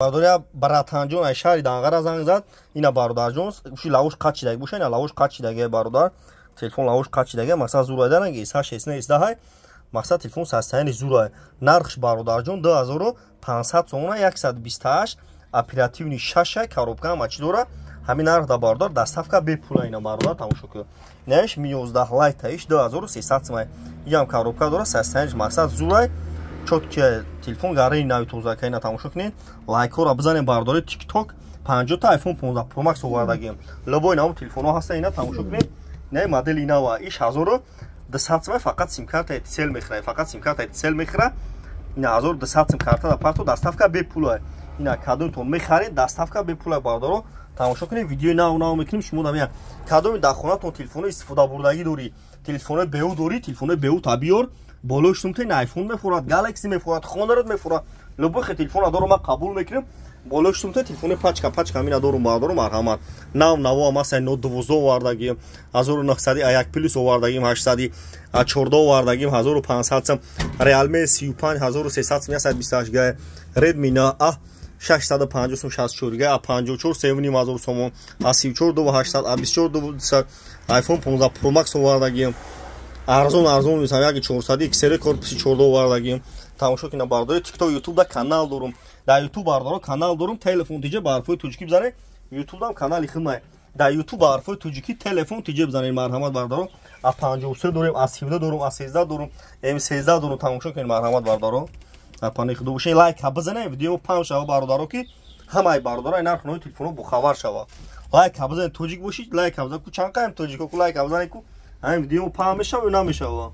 Бардоря Баратанҷон ай шаҳри Данғара занг зад. Ина бародарҷон ши лавош қат шидаги буша ина лавош қат шидаги бародар. Телефон лавош қат шидаги мақсад зур айдаранги иса шесна истаҳай. Мақсад телефон састаяни зурай. Нархш бародарҷон 2500 сомона 128 оперативни шаша коробка мачи дора. Ҳамин нарх да бародар доставка бепула ина бародар тамошо ку. Неш 11 лайтаиш 2300 сомон. Ям коробка дора састаяниш мақсад зурай. Чотки телефон гараи нави тозака ина тамошо кунед. Лайкҳоро бизанед бардори TikTok 50 та iPhone 15 Pro Max овардагим. Лобои наву телефонҳо ҳаста ина тамошо кунед. Не модели нава иш 1200 сомон фақат сим карта Etisel мехира. Фақат сим карта Etisel мехира. Ина 1200 сим карта да парту доставка бепула. Ина кадоитон мехаред доставка бепула бардаро тамошо кунед. Видеои нав мекунем шумо дамя кадоми дар хонатон телефони истифода бурдагӣ дори. Телефони беу дори, телефони беу табиёр. Болои штумтен iPhone мефурад, Galaxy мефурад, Honor мефурад. Любой телефон дору ма қабул мекунем. Болои штумтен телефони пачка мина дору бардору марҳамат. Наво масай Note 12 овардагим 1901 плюс овардагим 814 овардагим 1500 сом. Realme 35 1300 128 Redmi A 650 сом 64 га 54 7000 сом 34 2800 24 200 iPhone 15 Pro Max овардагим арзон мисали 400 XL корпуси 14 овардагим. тамошо кина бардори TikTok YouTube да канал дорум. Дар YouTube бардоро канал дорум. Телефон тиҷа ба ҳарфои тоҷикӣ бизанед. YouTube дам канали хидмат. Дар YouTube ба ҳарфои тоҷикӣ телефон тиҷа бизанед. Марҳамат бардоро. A53 дорем, A17 дорум, A13 дорум, M13 дорум. тамошо кин марҳамат бардоро. Апани худо бошен лайк ҳа бизанед. Видео пам шава бардоро ки ҳамаи бардоро ин нархнои телефоно бохабар шава. Лайк ҳа бизанед тоҷик бошед. Лайк ҳа бизанед ку чанқаем тоҷико ку лайк ҳа бизанед ку ҳамин видео пам мешава ё намешава.